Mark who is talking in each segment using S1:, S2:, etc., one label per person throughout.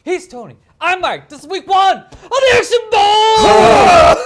S1: He's Tony. I'm Mike. This is week 1 of the Action Ball!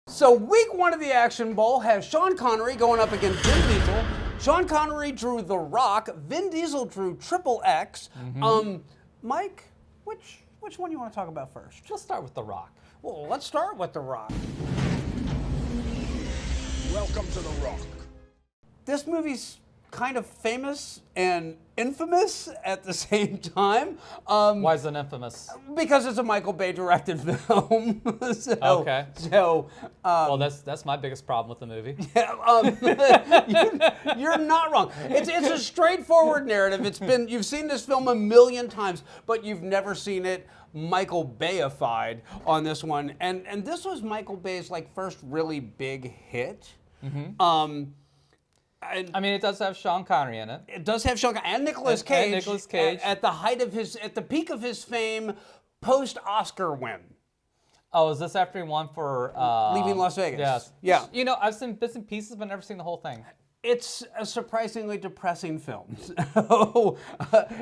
S2: So week 1 of the Action Bowl has Sean Connery going up against Vin Diesel. Sean Connery drew The Rock. Vin Diesel drew Triple X. Mike, which one do you want to talk about first?
S1: Let's start with The Rock.
S2: Well, let's start with The Rock.
S3: Welcome to The Rock.
S2: This movie's kind of famous and infamous at the same time.
S1: Why is it infamous?
S2: Because it's a Michael Bay directed film.
S1: Okay.
S2: So,
S1: Well, that's my biggest problem with the movie.
S2: you're not wrong. It's a straightforward narrative. You've seen this film a million times, but you've never seen it Michael Bayified on this one. And this was Michael Bay's first really big hit.
S1: I mean, it does have Sean Connery in it.
S2: It does have Sean Connery and Nicolas Cage.
S1: And Nicolas Cage.
S2: At the peak of his fame, post-Oscar win.
S1: Oh, is this after he won for...
S2: Leaving Las Vegas.
S1: Yes.
S2: Yeah.
S1: You know, I've seen bits and pieces, but never seen the whole thing.
S2: It's a surprisingly depressing film.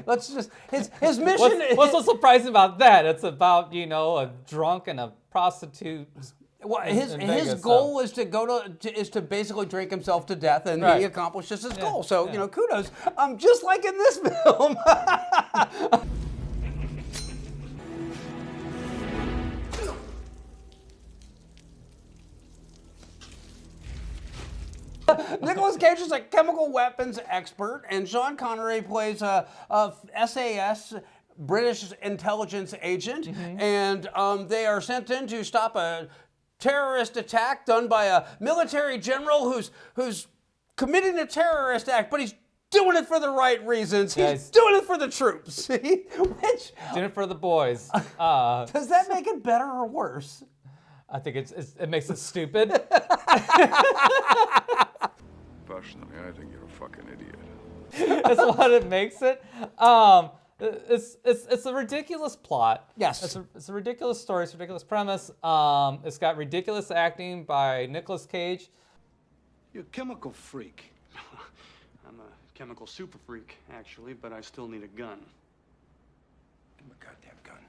S2: Let's just... His mission...
S1: What's so surprising about that? It's about, a drunk and a prostitute...
S2: Well,
S1: his
S2: goal is to basically drink himself to death, and
S1: right.
S2: he accomplishes his goal. So kudos. Just like in this film. Nicolas Cage is a chemical weapons expert, and Sean Connery plays a SAS. British intelligence agent, and they are sent in to stop a terrorist attack done by a military general who's committing a terrorist act, but he's doing it for the right reasons. He's doing it for the troops. Doing
S1: it for the boys.
S2: Does that make it better or worse?
S1: I think it makes it stupid.
S3: Personally, I think you're a fucking idiot.
S1: That's what it makes it. It's a ridiculous plot.
S2: Yes.
S1: It's a ridiculous story. It's a ridiculous premise. It's got ridiculous acting by Nicolas Cage.
S4: You're a chemical freak. I'm a chemical super freak, actually, but I still need a gun.
S3: Give me a goddamn gun.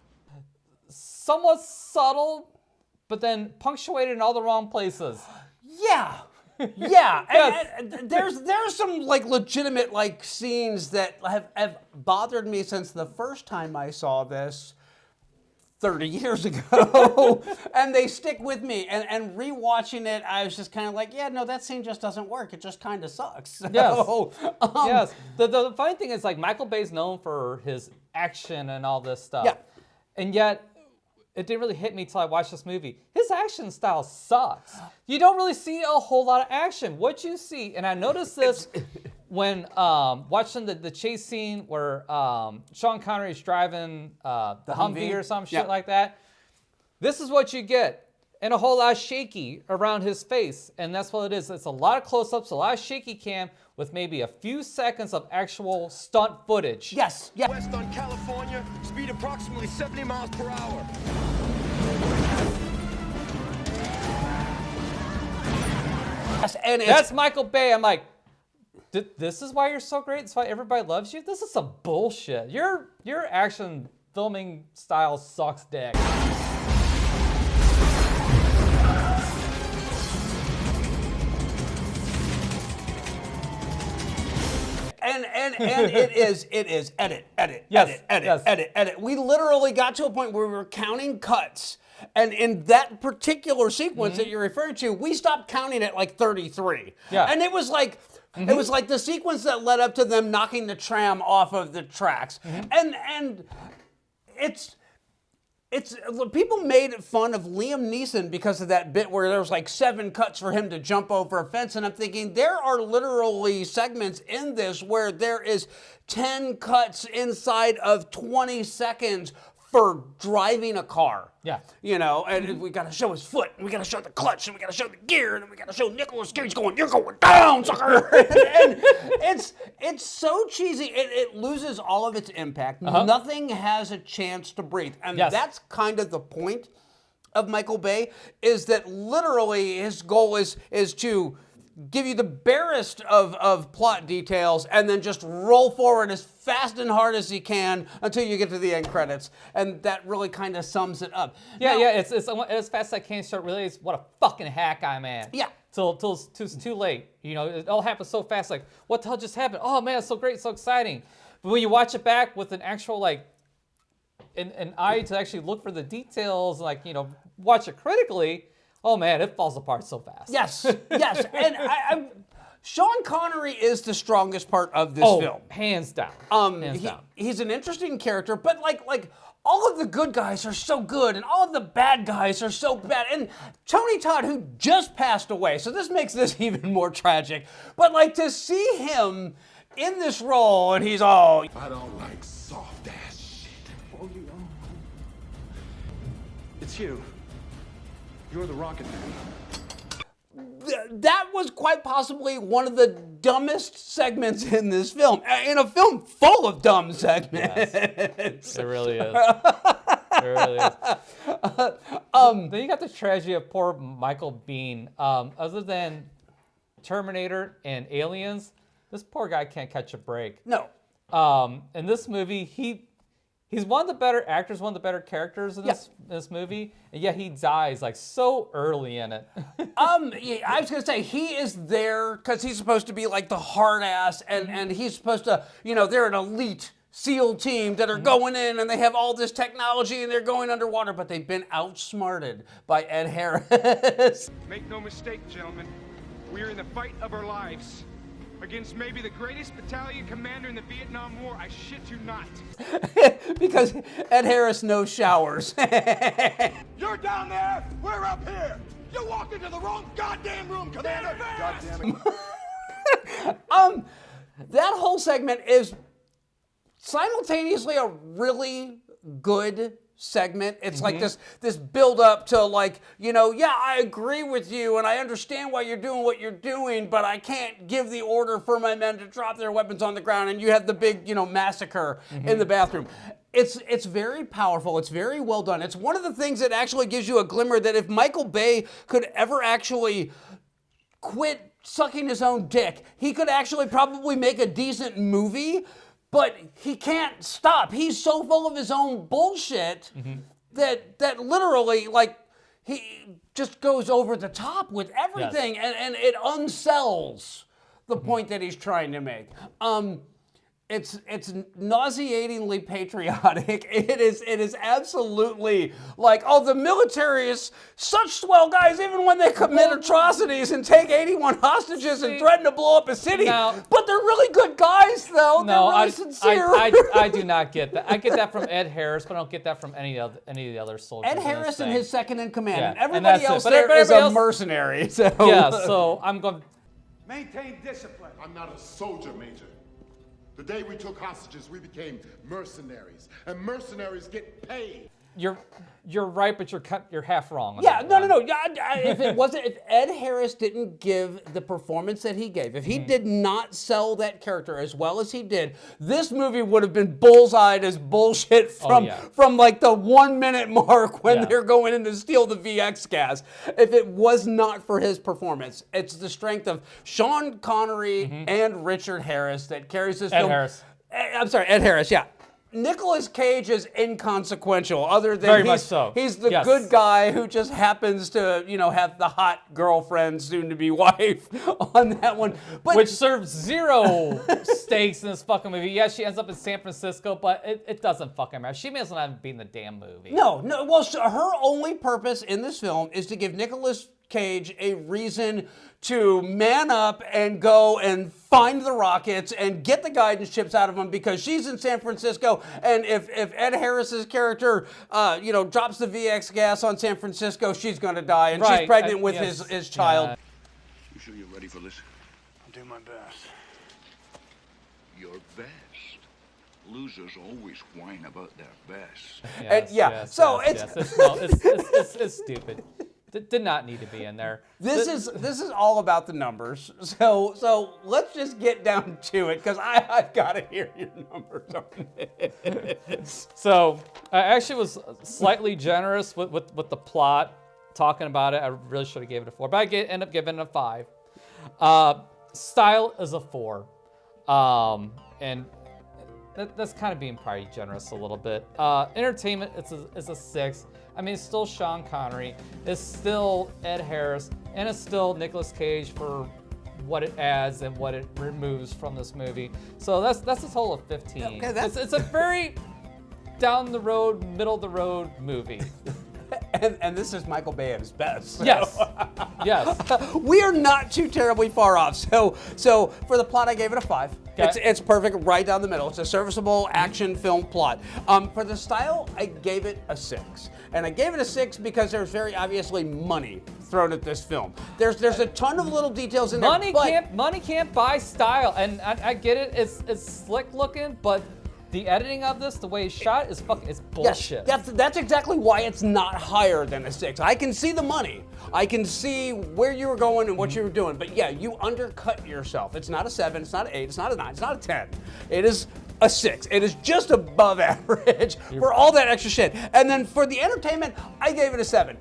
S1: Somewhat subtle, but then punctuated in all the wrong places.
S2: Yeah. Yeah,
S1: Yes.
S2: and there's some legitimate scenes that have bothered me since the first time I saw this 30 years ago, and they stick with me. And rewatching it, I was just kind of like, yeah, no, that scene just doesn't work. It just kind of sucks. So,
S1: Yes. Yes. The funny thing is, Michael Bay's known for his action and all this stuff.
S2: Yeah.
S1: And yet, it didn't really hit me till I watched this movie. His action style sucks. You don't really see a whole lot of action. What you see, and I noticed this when watching the chase scene where Sean Connery is driving the Humvee or some shit like that. This is what you get. And a whole lot of shaky around his face. And that's what it is. It's a lot of close-ups, a lot of shaky cam with maybe a few seconds of actual stunt footage.
S2: Yes. Yeah.
S5: West on California, speed approximately 70 miles per hour.
S2: Yes, and
S1: That's Michael Bay. I'm like, this is why you're so great? This is why everybody loves you? This is some bullshit. Your action filming style sucks dick.
S2: And it is edit,
S1: Yes,
S2: edit. We literally got to a point where we were counting cuts. And in that particular sequence that you're referring to, we stopped counting at 33.
S1: Yeah.
S2: And it was like it was like the sequence that led up to them knocking the tram off of the tracks. And it's people made fun of Liam Neeson because of that bit where there was like 7 cuts for him to jump over a fence, and I'm thinking there are literally segments in this where there is 10 cuts inside of 20 seconds for driving a car.
S1: Yeah.
S2: You know, and we got to show his foot, and we got to show the clutch, and we got to show the gear, and we got to show Nicolas Cage going, "You're going down, sucker!" and it's so cheesy. It loses all of its impact. Nothing has a chance to breathe, and that's kind of the point of Michael Bay. Is that literally his goal is to give you the barest of plot details and then just roll forward as fast and hard as he can until you get to the end credits. And that really kind of sums it up.
S1: Yeah,
S2: Now,
S1: yeah, it's as fast as I can start realize what a fucking hack I'm at.
S2: Yeah.
S1: Till it's too late. You know, it all happens so fast. Like, what the hell just happened? Oh man, it's so great, so exciting. But when you watch it back with an actual like an eye to actually look for the details, like, you know, watch it critically, oh man, it falls apart so fast.
S2: Yes, yes. And Sean Connery is the strongest part of this film.
S1: Hands down. Hands down.
S2: He's an interesting character, but like all of the good guys are so good, and all of the bad guys are so bad. And Tony Todd, who just passed away, so this makes this even more tragic. But like to see him in this role, and he's all,
S3: I don't like soft ass shit.
S4: Oh, you know. It's you. You're the Rocket Man.
S2: that was quite possibly one of the dumbest segments in this film. In a film full of dumb segments.
S1: Yes. It really is. It really is. Then you got the tragedy of poor Michael Biehn. Other than Terminator and Aliens, this poor guy can't catch a break.
S2: No.
S1: In this movie, he's one of the better actors, one of the better characters in this movie, and yet he dies like so early in it.
S2: Yeah, I was gonna say he is there because he's supposed to be like the hard ass, and he's supposed to, you know, they're an elite SEAL team that are going in and they have all this technology and they're going underwater, but they've been outsmarted by Ed Harris.
S5: Make no mistake, gentlemen. We're in the fight of our lives. Against maybe the greatest battalion commander in the Vietnam War, I shit you not.
S2: Because Ed Harris knows showers.
S5: You're down there, we're up here. You walked into the wrong goddamn room, Commander. Goddamn it.
S2: That whole segment is simultaneously a really good segment. It's like this build up to like, you know, yeah, I agree with you and I understand why you're doing what you're doing, but I can't give the order for my men to drop their weapons on the ground, and you have the big, you know, massacre in the bathroom. It's very powerful. It's very well done. It's one of the things that actually gives you a glimmer that if Michael Bay could ever actually quit sucking his own dick, he could actually probably make a decent movie. But he can't stop. He's so full of his own bullshit that literally, like, he just goes over the top with everything, and it unsells the point that he's trying to make. It's nauseatingly patriotic. It is absolutely like, oh, the military is such swell guys, even when they commit atrocities and take 81 hostages and threaten to blow up a city.
S1: Now,
S2: but they're really good guys, though. They're really sincere.
S1: I do not get that. I get that from Ed Harris, but I don't get that from any of the other soldiers.
S2: Ed Harris and his second in command.
S1: Yeah,
S2: And
S1: and
S2: everybody
S1: that's it.
S2: else
S1: But
S2: there is
S1: everybody
S2: a
S1: else-
S2: mercenary. So.
S1: Yeah, so I'm going.
S4: Maintain discipline.
S3: I'm not a soldier, Major. The day we took hostages, we became mercenaries, and mercenaries get paid.
S1: You're right, but you're half wrong. on
S2: Yeah,
S1: that
S2: no.
S1: one.
S2: If Ed Harris didn't give the performance that he gave, if he did not sell that character as well as he did, this movie would have been bullseyed as bullshit from like the 1 minute mark when they're going in to steal the VX gas. If it was not for his performance, it's the strength of Sean Connery and Richard Harris that carries this film. Ed Harris, yeah. Nicolas Cage is inconsequential, other than
S1: Very much so.
S2: He's the
S1: Yes.
S2: good guy who just happens to, you know, have the hot girlfriend, soon-to-be wife, on that one. But
S1: Which serves zero stakes in this fucking movie. Yeah, she ends up in San Francisco, but it doesn't fucking matter. She may as well not be in the damn movie.
S2: no. Well, her only purpose in this film is to give Nicolas Cage a reason to man up and go and find the rockets and get the guidance chips out of them, because she's in San Francisco, and if Ed Harris's character, drops the VX gas on San Francisco, she's going to die, and she's pregnant with his child.
S5: You sure you're ready for this?
S4: I'll do my best.
S5: Your best. Losers always whine about their best.
S1: It's stupid. Did not need to be in there.
S2: This is all about the numbers. So let's just get down to it, because I've got to hear your numbers on it.
S1: So I actually was slightly generous with the plot, talking about it. I really should have gave it a 4, but I end up giving it a 5. Style is a 4, and that's kind of being probably generous a little bit. Entertainment is a 6. I mean, it's still Sean Connery, it's still Ed Harris, and it's still Nicolas Cage for what it adds and what it removes from this movie. So that's a total of 15. Okay, it's a very down the road, middle of the road movie.
S2: And this is Michael Bay at his best. So.
S1: Yes.
S2: We are not too terribly far off. So for the plot, I gave it a 5. Okay. It's perfect, right down the middle. It's a serviceable action film plot. For the style, I gave it a 6. And I gave it a 6 because there's very obviously money thrown at this film. There's a ton of little details in there.
S1: Money can't buy style, and I get it. It's slick looking, but the editing of this, the way it's shot, it's bullshit.
S2: Yes, that's exactly why it's not higher than a 6. I can see the money. I can see where you were going and what you were doing. But yeah, you undercut yourself. It's not a 7, it's not an 8, it's not a 9, it's not a 10. It is a 6. It is just above average for all that extra shit. And then for the entertainment, I gave it a 7.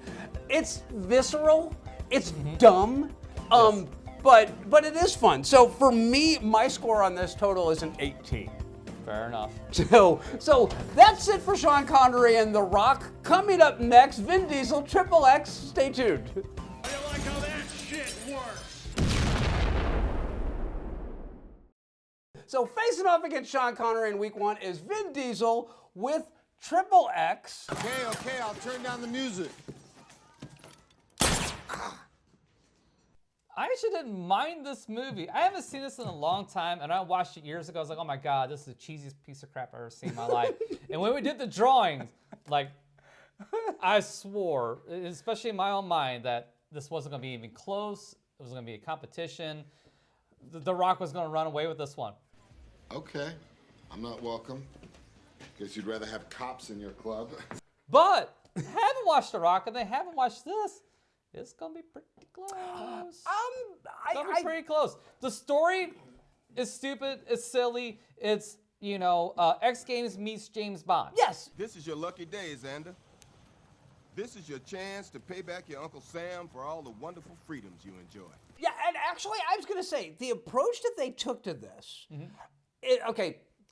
S2: It's visceral, it's dumb, but it is fun. So for me, my score on this total is an 18.
S1: Fair enough.
S2: So that's it for Sean Connery and The Rock. Coming up next, Vin Diesel, XXX. Stay tuned.
S5: How do you like how that shit works?
S2: So facing off against Sean Connery in week 1 is Vin Diesel with XXX.
S3: Okay, I'll turn down the music.
S1: I actually didn't mind this movie. I haven't seen this in a long time, and I watched it years ago. I was like, oh my God, this is the cheesiest piece of crap I've ever seen in my life. And when we did the drawings, I swore, especially in my own mind, that this wasn't going to be even close. It was going to be a competition. The Rock was going to run away with this one.
S3: Okay, I'm not welcome. Guess you'd rather have cops in your club.
S1: But haven't watched The Rock, and they haven't watched this. It's gonna be pretty close. It's gonna be pretty close. The story is stupid. It's silly. It's X Games meets James Bond.
S2: Yes.
S6: This is your lucky day, Xander. This is your chance to pay back your Uncle Sam for all the wonderful freedoms you enjoy.
S2: Yeah, and actually, I was gonna say the approach that they took to this.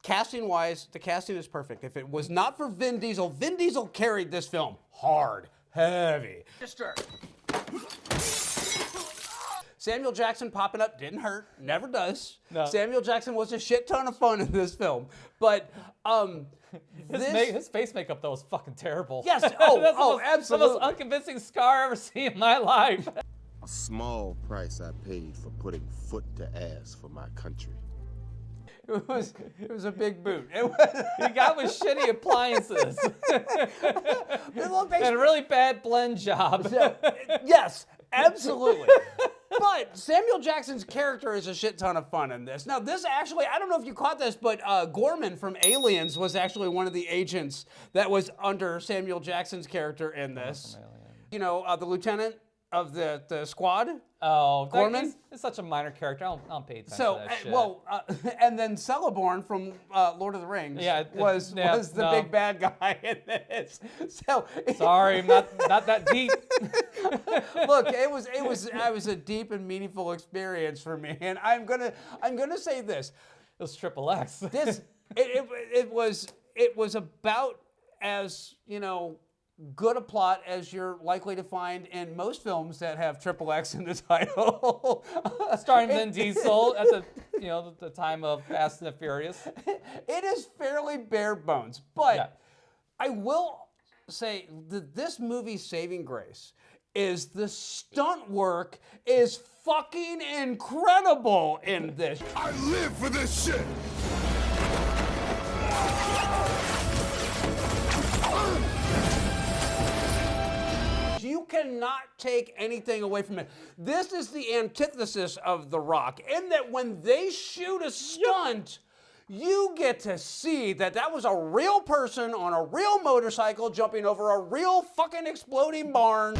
S2: Casting-wise, the casting is perfect. If it was not for Vin Diesel carried this film hard, heavy. Samuel Jackson popping up didn't hurt, never does.
S1: No.
S2: Samuel Jackson was a shit ton of fun in this film, but
S1: his face makeup though was fucking terrible.
S2: Yes, absolutely.
S1: The most unconvincing scar I've ever seen in my life.
S6: A small price I paid for putting foot to ass for my country.
S2: It was a big boot.
S1: The guy with shitty appliances and a really bad blend job.
S2: Yes, absolutely. But Samuel Jackson's character is a shit ton of fun in this. Now, this actually, I don't know if you caught this, but Gorman from Aliens was actually one of the agents that was under Samuel Jackson's character in this. The lieutenant of the squad.
S1: Oh,
S2: Gorman?
S1: It's such a minor character. I don't pay attention to that shit.
S2: And then Celeborn from Lord of the Rings was the big bad guy in this. So
S1: sorry, not that deep.
S2: Look, it was a deep and meaningful experience for me, and I'm gonna say this.
S1: It was XXX.
S2: This it was about as good a plot as you're likely to find in most films that have XXX in the title.
S1: Starring Vin Diesel at the time of Fast and the Furious.
S2: It is fairly bare bones, but I will say that this movie's saving grace is the stunt work is fucking incredible in this.
S3: I live for this shit!
S2: You cannot take anything away from it. This is the antithesis of The Rock, in that when they shoot a stunt, you get to see that that was a real person on a real motorcycle jumping over a real fucking exploding barn.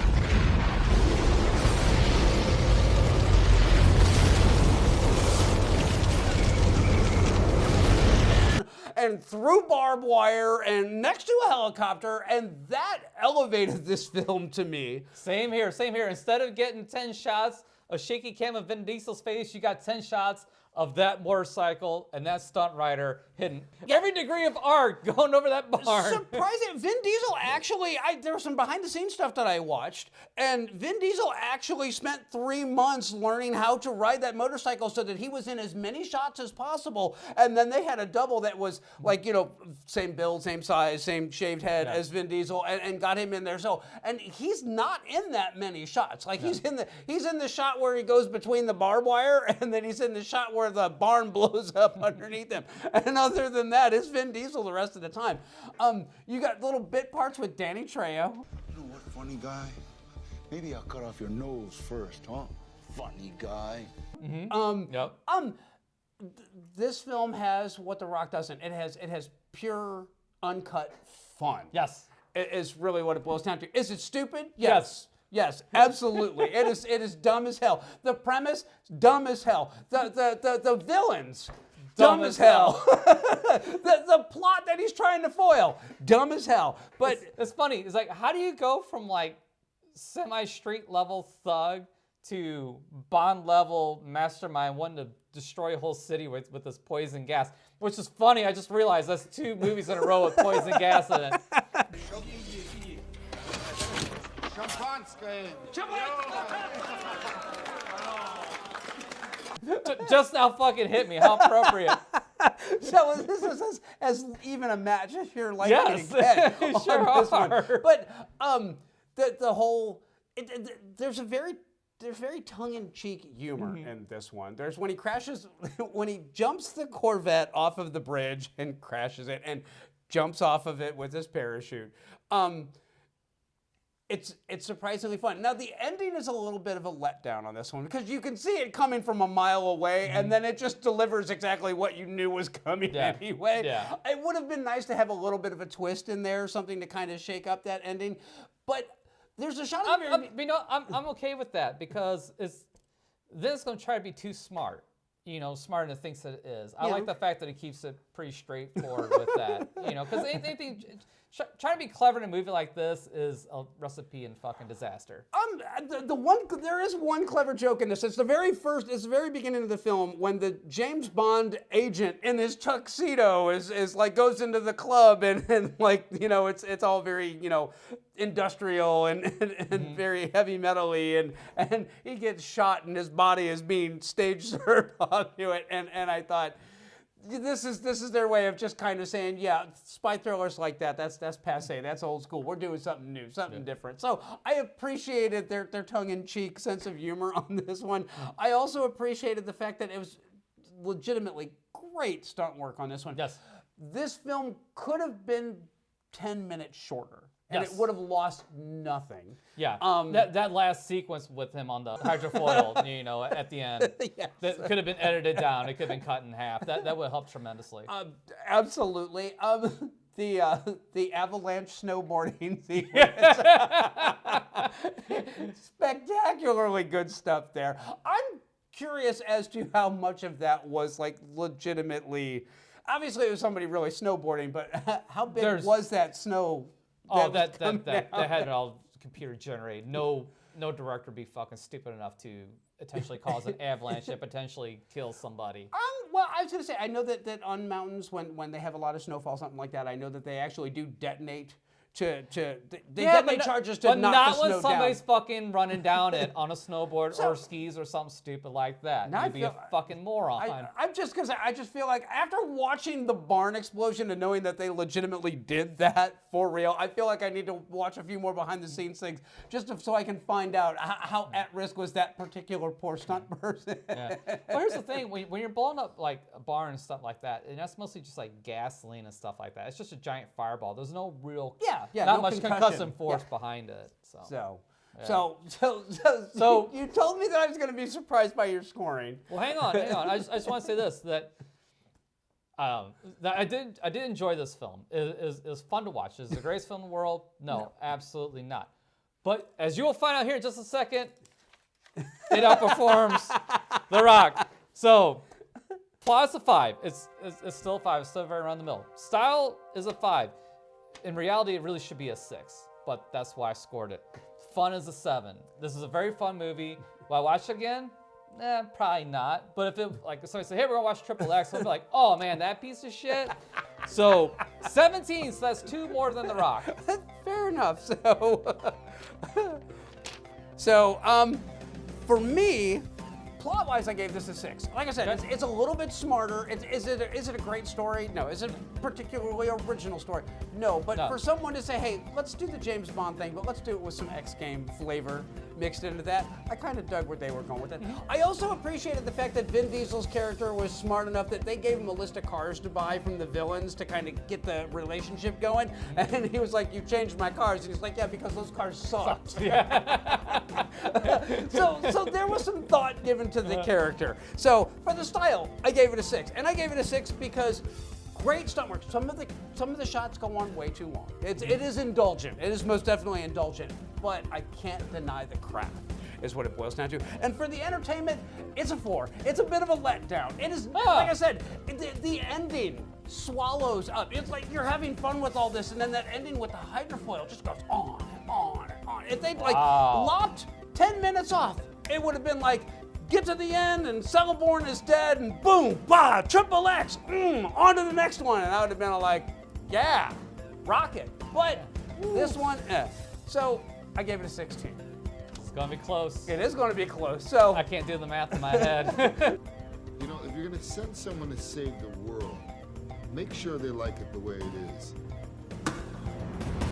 S2: And through barbed wire and next to a helicopter, and that elevated this film to me.
S1: Same here, same here. Instead of getting 10 shots of shaky cam of Vin Diesel's face, you got 10 shots of that motorcycle and that stunt rider hidden. Every degree of art going over that barn.
S2: Surprising. Vin Diesel actually, there was some behind the scenes stuff that I watched, and Vin Diesel actually spent 3 months learning how to ride that motorcycle so that he was in as many shots as possible. And then they had a double that was like, you know, same build, same size, same shaved head as Vin Diesel, and got him in there. So, and he's not in that many shots. Like he's in the shot where he goes between the barbed wire, and then he's in the shot where the barn blows up underneath him. And other than that, it's Vin Diesel the rest of the time. You got little bit parts with Danny Trejo.
S7: You know what, funny guy? Maybe I'll cut off your nose first, huh? Funny guy.
S2: This film has what The Rock doesn't. It has pure, uncut fun.
S1: Yes.
S2: It is really what it boils down to. Is it stupid? Yes. Yes, absolutely. It is dumb as hell. The premise, dumb as hell. The villains, dumb as hell. the plot that he's trying to foil, dumb as hell. But
S1: it's funny. It's like, how do you go from like semi-street level thug to Bond level mastermind wanting to destroy a whole city with this poison gas? Which is funny. I just realized that's 2 movies in a row with poison gas in it. Just now fucking hit me. How appropriate.
S2: So this is as even a match as you're likely
S1: Yes,
S2: to get
S1: you
S2: on
S1: sure
S2: this one.
S1: are.
S2: But the whole there's very tongue-in-cheek humor in this one. There's when he crashes, when he jumps the Corvette off of the bridge and crashes it and jumps off of it with his parachute. It's surprisingly fun. Now, the ending is a little bit of a letdown on this one because you can see it coming from a mile away, and then it just delivers exactly what you knew was coming anyway.
S1: Yeah.
S2: It would have been nice to have a little bit of a twist in there, something to kind of shake up that ending. But there's a shot of
S1: I'm okay with that because Vin's going to try to be too smart. You know, smarter than it thinks that it is. I like the fact that he keeps it pretty straightforward with that. You know, because anything, trying to be clever in a movie like this is a recipe in fucking disaster.
S2: There is one clever joke in this. It's the very beginning of the film when the James Bond agent in his tuxedo is like goes into the club and like, you know, it's all very, you know, industrial and very heavy metal-y and he gets shot and his body is being stage served onto it and I thought this is their way of just kind of saying, yeah, spy thrillers like that's passe, that's old school. We're doing something new, something different. So I appreciated their tongue-in-cheek sense of humor on this one. I also appreciated the fact that it was legitimately great stunt work on this one.
S1: Yes.
S2: This film could have been 10 minutes shorter. And
S1: Yes.
S2: it would have lost nothing.
S1: Yeah, that last sequence with him on the hydrofoil, you know, at the end,
S2: Yes.
S1: that could have been edited down. It could have been cut in half. That would help tremendously.
S2: Absolutely. The avalanche snowboarding sequence. Spectacularly good stuff there. I'm curious as to how much of that was like legitimately. Obviously, it was somebody really snowboarding, but how big was that snow?
S1: That had it all computer generated. No director would be fucking stupid enough to potentially cause an avalanche and potentially kill somebody.
S2: Well, I was going to say, I know that on mountains, when they have a lot of snowfall, something like that, I know that they actually do detonate they
S1: Yeah,
S2: get
S1: but
S2: charges to
S1: but
S2: knock
S1: not
S2: the
S1: when
S2: snow
S1: somebody's
S2: down.
S1: fucking running down it on a snowboard or skis or something stupid like that.
S2: Now I
S1: You'd be a
S2: feel-
S1: fucking moron.
S2: I'm just because I just feel like after watching the barn explosion and knowing that they legitimately did that for real, I feel like I need to watch a few more behind the scenes things just so I can find out how at risk was that particular poor stunt person.
S1: Yeah. Well, here's the thing: when you're blowing up like a barn and stuff like that, and that's mostly just like gasoline and stuff like that. It's just a giant fireball. There's no real,
S2: Yeah,
S1: not
S2: no
S1: much
S2: concussion.
S1: force
S2: Yeah.
S1: behind it. So.
S2: So you told me that I was going to be surprised by your scoring.
S1: Well, hang on. I just want to say this that I did enjoy this film. It was fun to watch. Is it the greatest film in the world? No, absolutely not. But as you will find out here in just a second, it outperforms The Rock. So plot is a 5. It's still a 5. It's still very around the middle. Style is a 5. In reality, it really should be a 6. But that's why I scored it. Fun is a 7. This is a very fun movie. Will I watch it again? Probably not. But if it, like, somebody said, hey, we're gonna watch Triple X, I'll be like, oh man, that piece of shit. So 17, so that's 2 more than The Rock.
S2: Fair enough. So, for me, plot-wise, I gave this a 6. Like I said, it's a little bit smarter. Is it a great story? No. Is it a particularly original story? No. But
S1: No.
S2: for someone to say, hey, let's do the James Bond thing, but let's do it with some X game flavor mixed into that, I kind of dug where they were going with it. I also appreciated the fact that Vin Diesel's character was smart enough that they gave him a list of cars to buy from the villains to kind of get the relationship going. And he was like, you changed my cars. And he's like, yeah, because those cars sucked. So there was some thought given to the character. So for the style, I gave it a 6. And I gave it a 6 because great stunt work. Some of the shots go on way too long. It is indulgent. It is most definitely indulgent. But I can't deny the craft, is what it boils down to. And for the entertainment, it's a 4. It's a bit of a letdown. It is, like I said, the ending swallows up. It's like you're having fun with all this, and then that ending with the hydrofoil just goes on and on and on. If they'd lopped 10 minutes off, it would have been like, get to the end and Celeborn is dead and boom, bah, Triple X, on to the next one. And I would have been like, yeah, rocket. But this one, So I gave it a 16.
S1: It's gonna be close.
S2: It is going to be close. So
S1: I can't do the math in my head.
S3: You know, if you're gonna send someone to save the world, make sure they like it the way it is.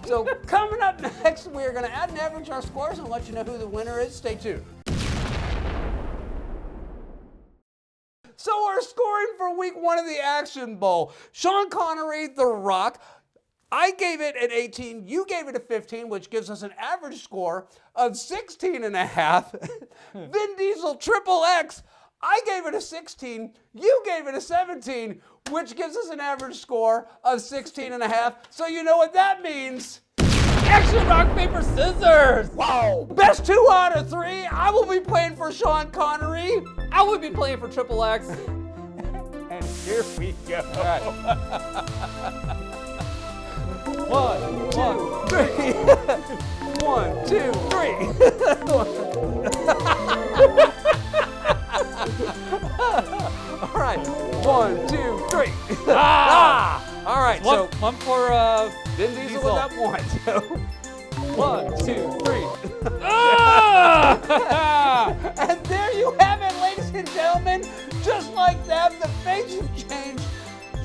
S2: So coming up next, we're going to add and average our scores and let you know who the winner is. Stay tuned. So our scoring for week 1 of the Action Bowl. Sean Connery, The Rock. I gave it an 18. You gave it a 15, which gives us an average score of 16.5. Vin Diesel, Triple X. I gave it a 16. You gave it a 17, which gives us an average score of 16.5. So you know what that means.
S1: Action, rock, paper, scissors!
S2: Wow! Best 2 out of 3. I will be playing for Sean Connery.
S1: I would be playing for Triple X.
S2: And here we go.
S1: All right. 1, 2,
S2: 3. 1, 2, 3. All right. 1, 2, 3. All right. So
S1: one for
S2: Vin Diesel was up 1. So
S1: 1, 2, 3.
S2: and there you have it, ladies and gentlemen. Just like that, the fates have changed.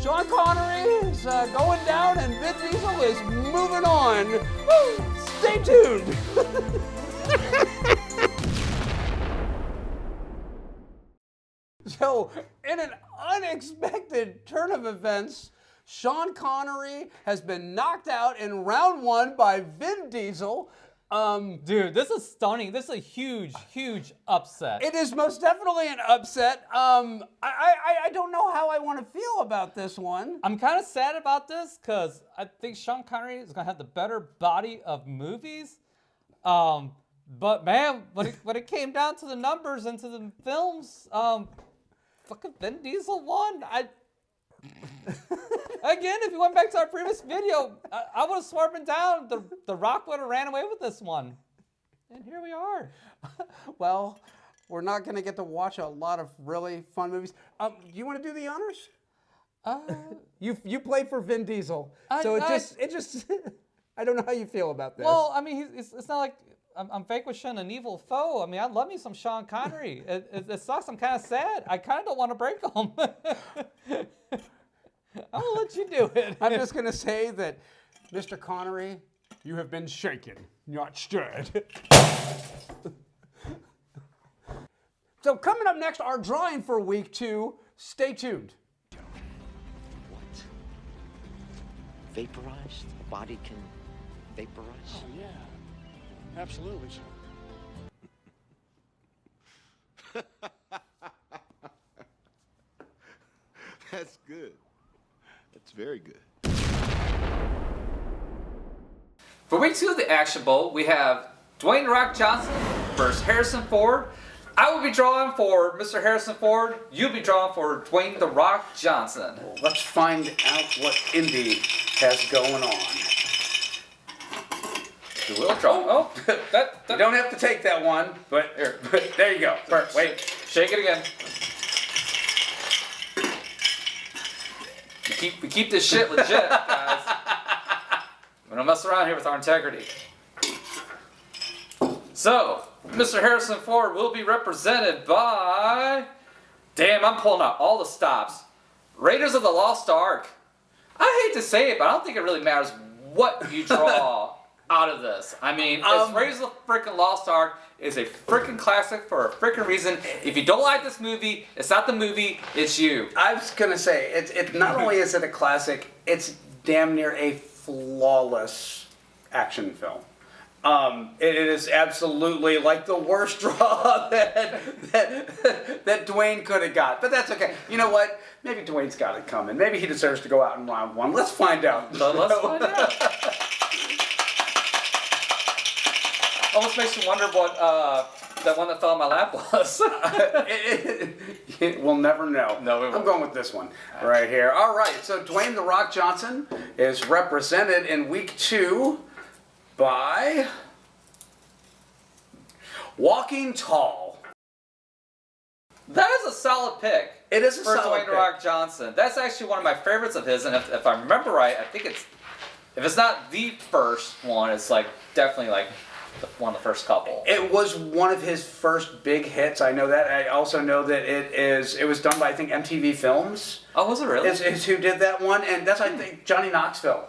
S2: Sean Connery is going down and Vin Diesel is moving on. Woo! Stay tuned. So, in an unexpected turn of events, Sean Connery has been knocked out in round 1 by Vin Diesel.
S1: Dude, this is stunning. This is a huge, huge upset.
S2: It is most definitely an upset. I don't know how I want to feel about this one.
S1: I'm kind of sad about this because I think Sean Connery is going to have the better body of movies. But man, when it came down to the numbers and to the films, fucking Vin Diesel won. Again, if you went back to our previous video, I would have sworn him down. The Rock would have ran away with this one. And here we are.
S2: Well, we're not going to get to watch a lot of really fun movies. Do you want to do the honors? You play for Vin Diesel, so it just I don't know how you feel about this.
S1: Well, I mean, it's not like I'm vanquishing an evil foe. I mean, I love me some Sean Connery. It sucks. I'm kind of sad. I kind of don't want to break him. I'm going to let you do it.
S2: I'm just going to say that, Mr. Connery, you have been shaken, not stirred. So coming up next, our drawing for week 2. Stay tuned.
S8: What? Vaporized? A body can vaporize?
S4: Oh, yeah. Absolutely, sir.
S6: That's good. That's very good.
S1: For week 2 of the Action Bowl, we have Dwayne "The Rock" Johnson versus Harrison Ford. I will be drawing for Mr. Harrison Ford. You'll be drawing for Dwayne "The Rock" Johnson.
S2: Let's find out what Indy has going on.
S1: You will draw. Oh, that.
S2: You don't have to take that one, but there you go. Wait.
S1: Shake it again. We keep this shit legit, guys. We don't mess around here with our integrity. So, Mr. Harrison Ford will be represented by... Damn, I'm pulling out all the stops. Raiders of the Lost Ark. I hate to say it, but I don't think it really matters what you draw out of this. I mean, it's Raiders of the freaking Lost Ark is a freaking classic for a freaking reason. If you don't like this movie, it's not the movie, it's you.
S2: I was going to say, it not only is it a classic, it's damn near a flawless action film. It is absolutely like the worst draw that Dwayne could have got. But that's okay. You know what? Maybe Dwayne's got it coming. Maybe he deserves to go out in round 1. Let's find out.
S1: Let's find out. Almost makes you wonder what that one that fell in my lap was.
S2: We'll never know.
S1: No, we won't.
S2: I'm going with this one right here. All right, so Dwayne "The Rock" Johnson is represented in week 2 by Walking Tall.
S1: That is a solid pick.
S2: It is a
S1: for
S2: solid
S1: Dwayne "The Rock" Johnson. That's actually one of my favorites of his, and if I remember right, I think if it's not the first one, it's like definitely like one of the first couple.
S2: It was one of his first big hits. I know that. I also know that it was done by, I think, MTV Films.
S1: Oh, was it really?
S2: Is who did that one, and that's, I think, Johnny Knoxville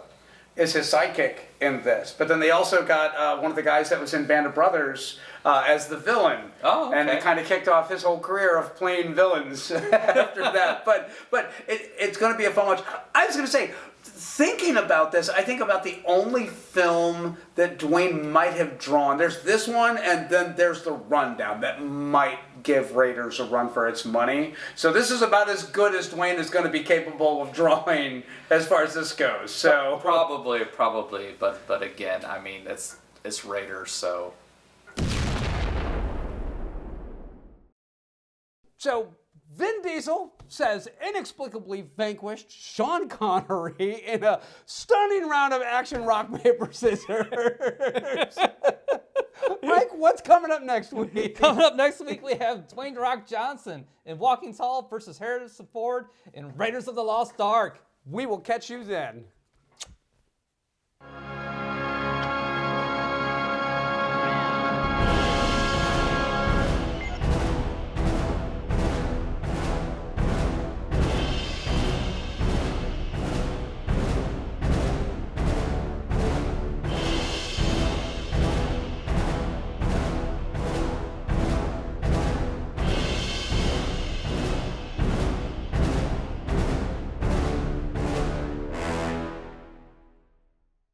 S2: is his sidekick in this. But then they also got one of the guys that was in Band of Brothers as the villain.
S1: Oh, okay.
S2: And it kind of kicked off his whole career of playing villains after that. But it's going to be a fun watch. I was going to say, thinking about this, I think about the only film that Dwayne might have drawn. There's this one, and then there's The Rundown that might give Raiders a run for its money. So this is about as good as Dwayne is going to be capable of drawing as far as this goes. So
S1: probably, but again, I mean, it's Raiders, so.
S2: So Vin Diesel says inexplicably vanquished Sean Connery in a stunning round of action rock, paper, scissors. Mike, what's coming up next week?
S1: Coming up next week, we have Dwayne "The Rock" Johnson in Walking Tall versus Harrison Ford in Raiders of the Lost Ark.
S2: We will catch you then.